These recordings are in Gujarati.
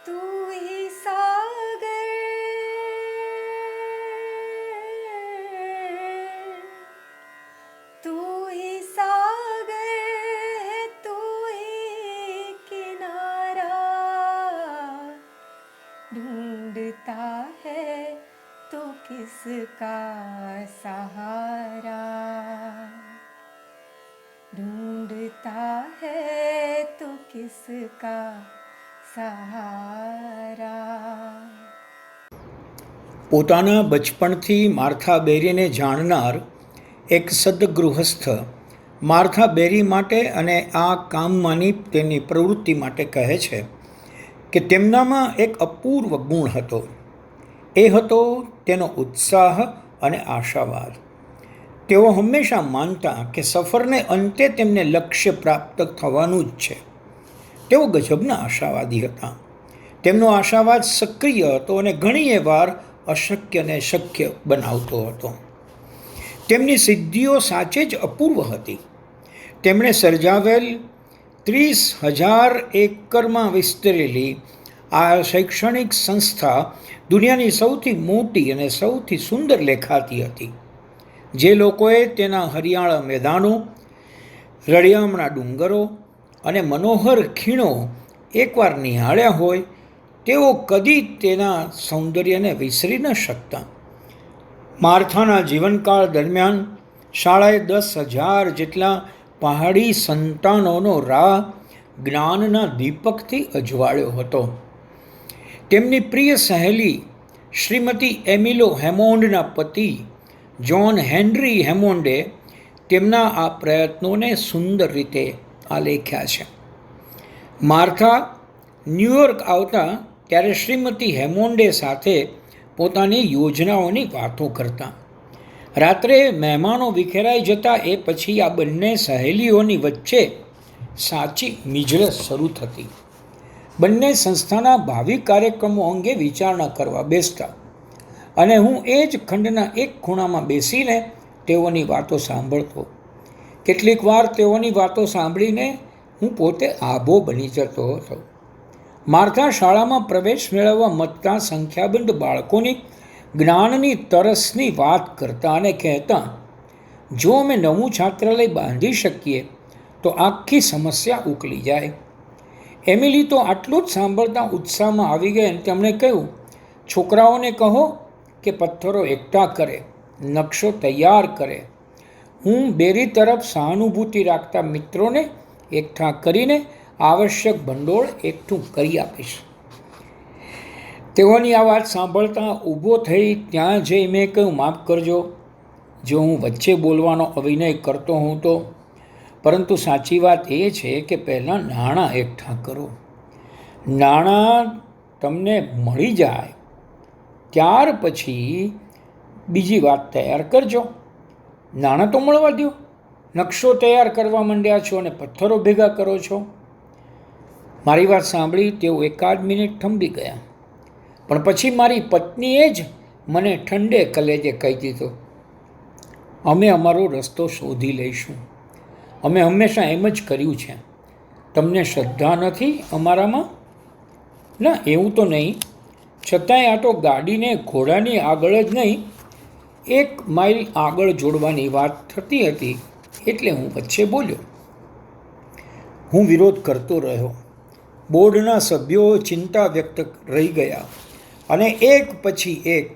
तू ही सागर तू ही सागर है तू ही किनारा ढूंढता है तो किसका सहारा ढूंढता है तो किसका सहारा। પોતાના બચપણથી માર્થા બેરીને જાણનાર એક સદગૃહસ્થ માર્થા બેરી માટે અને આ કામમાંની તેની પ્રવૃત્તિ માટે કહે છે કે તેમનામાં એક અપૂર્વ ગુણ હતો. એ હતો તેનો ઉત્સાહ અને આશાવાદ. તેઓ હંમેશા માનતા કે સફરને અંતે તેમને લક્ષ્ય પ્રાપ્ત થવાનું જ છે. તેઓ ગજબના આશાવાદી હતા. તેમનો આશાવાદ સક્રિય હતો અને ઘણીએ વાર અશક્યને શક્ય બનાવતો હતો. તેમની સિદ્ધિઓ સાચે જ અપૂર્વ હતી. તેમણે સર્જાવેલ 30,000 એકરમાં વિસ્તરેલી આ શૈક્ષણિક સંસ્થા દુનિયાની સૌથી મોટી અને સૌથી સુંદર લેખાતી હતી. જે લોકોએ તેના હરિયાળા મેદાનો, રળિયામણા ડુંગરો અને મનોહર ખીણો એકવાર નિહાળ્યા હોય તેઓ કદી તેના સૌંદર્યને વિસરી ન શકતા. માર્થાના જીવનકાળ દરમિયાન શાળાએ 10,000 જેટલા પહાડી સંતાનોનો રાહ જ્ઞાનના દીપકથી અજવાળ્યો હતો. તેમની પ્રિય સહેલી શ્રીમતી એમિલો હેમોન્ડના પતિ જ્હોન હેનરી હેમોન્ડે તેમના આ પ્રયત્નોને સુંદર રીતે આલેખ્યા છે. માર્થા ન્યૂયોર્ક આવતા ત્યારે શ્રીમતી હેમોન્ડે સાથે પોતાની યોજનાઓની વાતો કરતા. રાત્રે મહેમાનો વિખેરાઈ જતા એ પછી આ બંને સહેલીઓની વચ્ચે સાચી મિજરત શરૂ થતી. બંને સંસ્થાના ભાવિ કાર્યક્રમો અંગે વિચારણા કરવા બેસતા અને હું એ જ ખંડના એક ખૂણામાં બેસીને તેઓની વાતો સાંભળતો. કેટલીક વાર તેઓની વાતો સાંભળીને હું પોતે આભો બની જતો હતો. માર્થા શાળામાં પ્રવેશ મેળવવા મતતા સંખ્યાબંધ બાળકોની જ્ઞાનની તરસની વાત કરતા અને કહેતા, જો અમે નવું છાત્રાલય બાંધી શકીએ તો આખી સમસ્યા ઉકલી જાય. એમિલી તો આટલું જ સાંભળતા ઉત્સાહમાં આવી ગઈ અને તેમણે કહ્યું, છોકરાઓને કહો કે પથ્થરો એકઠા કરે, નકશો તૈયાર કરે. હું બેરી તરફ સહાનુભૂતિ રાખતા મિત્રોને એકઠા કરીને આવશ્યક ભંડોળ એકઠું કરી આપીશ. તેઓની આ વાત સાંભળતા ઊભો થઈ ત્યાં જઈ મેં કહ્યું, માફ કરજો જો હું વચ્ચે બોલવાનો અભિનય કરતો હું તો, પરંતુ સાચી વાત એ છે કે પહેલાં નાણાં એકઠા કરો. નાણાં તમને મળી જાય ત્યાર પછી બીજી વાત તૈયાર કરજો. નાણાં તો મળવા દો. નકશો તૈયાર કરવા માંડ્યા છો અને પથ્થરો ભેગા કરો છો. મારી વાત સાંભળી તેઓ એકાદ મિનિટ થંભી ગયા, પણ પછી મારી પત્નીએ જ મને ઠંડે કલેજે કહી દીધું, અમે અમારો રસ્તો શોધી લઈશું. અમે હંમેશા એમ જ કર્યું છે. તમને શ્રદ્ધા નથી અમારામાં? ના, એવું તો નહીં. છતાંય આ તો ગાડીને ઘોડાની આગળ જ નહીં, 1 માઇલ આગળ જોડવાની વાત થતી હતી એટલે હું વચ્ચે બોલ્યો. હું વિરોધ કરતો રહ્યો. બોર્ડના સભ્યો ચિંતા વ્યક્ત રહી ગયા અને એક પછી એક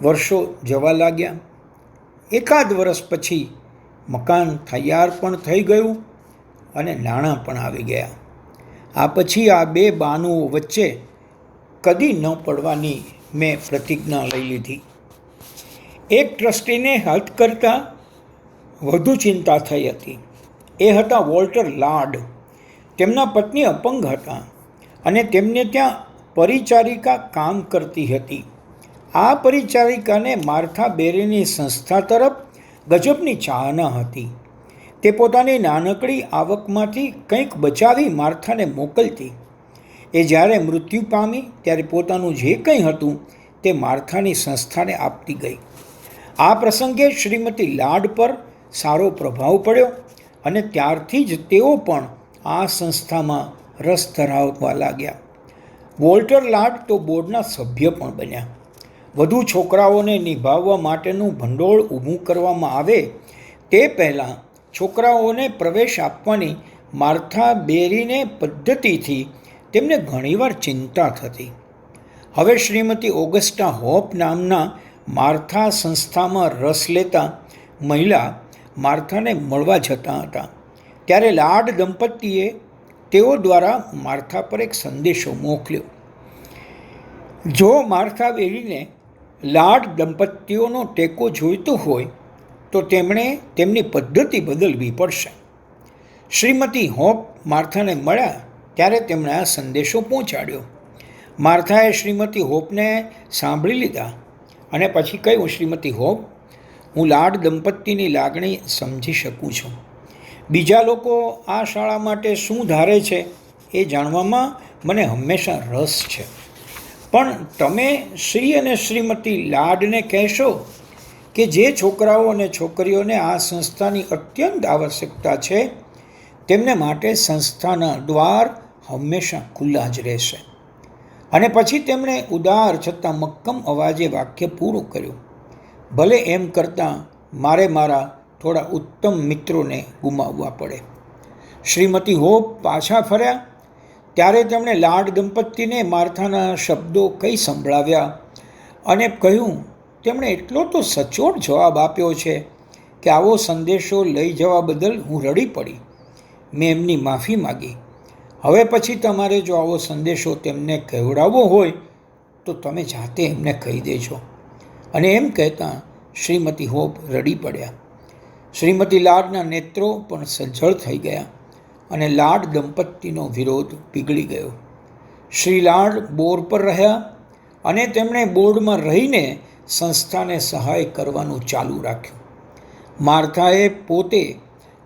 વર્ષો જવા લાગ્યા. એકાદ વર્ષ પછી મકાન તૈયાર પણ થઈ ગયું અને નાણાં પણ આવી ગયા. આ પછી આ બે બાનુઓ વચ્ચે કદી ન પડવાની મેં પ્રતિજ્ઞા લઈ લીધી. એક ટ્રસ્ટીને હદ કરતાં વધુ ચિંતા થઈ હતી. એ હતા વોલ્ટર લાડ. તેમના પત્ની અપંગ હતા અને તેમને ત્યાં પરિચારિકા કામ કરતી હતી. આ પરિચારિકાને માર્થા બેરીની સંસ્થા તરફ ગજબની ચાહના હતી. તે પોતાની નાનકડી આવકમાંથી કંઈક બચાવી માર્થાને મોકલતી. એ જ્યારે મૃત્યુ પામી ત્યારે પોતાનું જે કંઈ હતું તે માર્થાની સંસ્થાને આપતી ગઈ. આ પ્રસંગે શ્રીમતી લાડ પર સારો પ્રભાવ પડ્યો અને ત્યારથી જ તેઓ પણ આ સંસ્થામાં રસ ધરાવવા લાગ્યા. વોલ્ટર લાડ તો બોર્ડના સભ્ય પણ બન્યા. વધુ છોકરાઓને નિભાવવા માટેનું ભંડોળ ઊભું કરવામાં આવે તે પહેલાં છોકરાઓને પ્રવેશ આપવાની માર્થા બેરીને પદ્ધતિથી તેમને ઘણીવાર ચિંતા થતી. હવે શ્રીમતી ઓગસ્ટા હોપ નામના માર્થા સંસ્થામાં રસ લેતા મહિલા માર્થાને મળવા જતા હતા. ત્યારે લાડ દંપતીએ તેઓ દ્વારા માર્થા પર એક સંદેશો મોકલ્યો. જો માર્થા બેરીને લાડ દંપતીઓનો ટેકો જોઈતો હોય તો તેમણે તેમની પદ્ધતિ બદલવી પડશે. શ્રીમતી હોપ માર્થાને મળ્યા ત્યારે તેમણે આ સંદેશો પહોંચાડ્યો. માર્થાએ શ્રીમતી હોપને સાંભળી લીધા અને પછી કહ્યું, શ્રીમતી હોપ, હું લાડ દંપતીની લાગણી સમજી શકું છું. બીજા લોકો આ શાળા માટે શું ધારે છે એ જાણવામાં મને હંમેશા રસ છે. પણ તમે શ્રી અને શ્રીમતી લાડને કહેશો કે જે છોકરાઓ અને છોકરીઓને આ સંસ્થાની અત્યંત આવશ્યકતા છે તેમને માટે સંસ્થાના દ્વાર હંમેશા ખુલ્લા જ રહેશે. અને પછી તેમણે ઉદાર છતાં મક્કમ અવાજે વાક્ય પૂરું કર્યું. ભલે એમ કરતાં મારે મારા થોડા ઉત્તમ મિત્રોને ગુમાવવા પડે. શ્રીમતી હોપ પાછા ફર્યા ત્યારે તેમણે લાડ દંપતીને માર્થાના શબ્દો કહી સંભળાવ્યા અને કહ્યું, તેમણે એટલો તો સચોટ જવાબ આપ્યો છે કે આવો સંદેશો લઈ જવા બદલ હું રડી પડી. મેં એમની માફી માગી. હવે પછી તમારે જો આવો સંદેશો તેમને કહેવડાવવો હોય તો તમે જાતે એમને કહી દેજો. અને એમ કહેતાં શ્રીમતી હોપ રડી પડ્યા. શ્રીમતી લાડના નેત્રો પણ સજ્જળ થઈ ગયા અને લાડ દંપતીનો વિરોધ પીગળી ગયો. શ્રી લાડ બોર પર રહ્યા અને તેમણે બોર્ડમાં રહીને સંસ્થાને સહાય કરવાનું ચાલુ રાખ્યું. માર્થાએ પોતે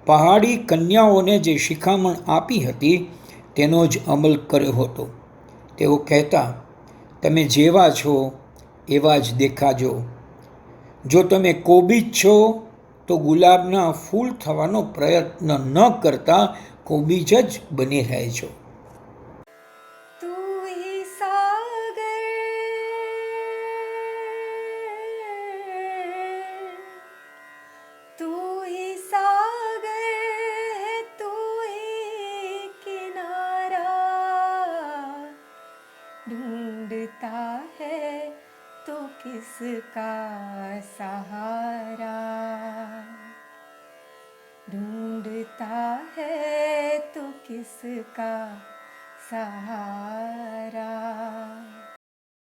પહાડી કન્યાઓને જે શિખામણ આપી હતી તેનો જ અમલ કર્યો હતો. તેઓ કહેતા, તમે જેવા છો એવા જ દેખાજો. જો તમે કોબીજ છો તો ગુલાબના ફૂલ થવાનો પ્રયત્ન ન કરતા કોબીજ જ બની રહેજો. तू ही सागर तू ही सागर है तू ही किनारा ढूंढता है तो किसका सहारा ढूंढता है तो किसका सहारा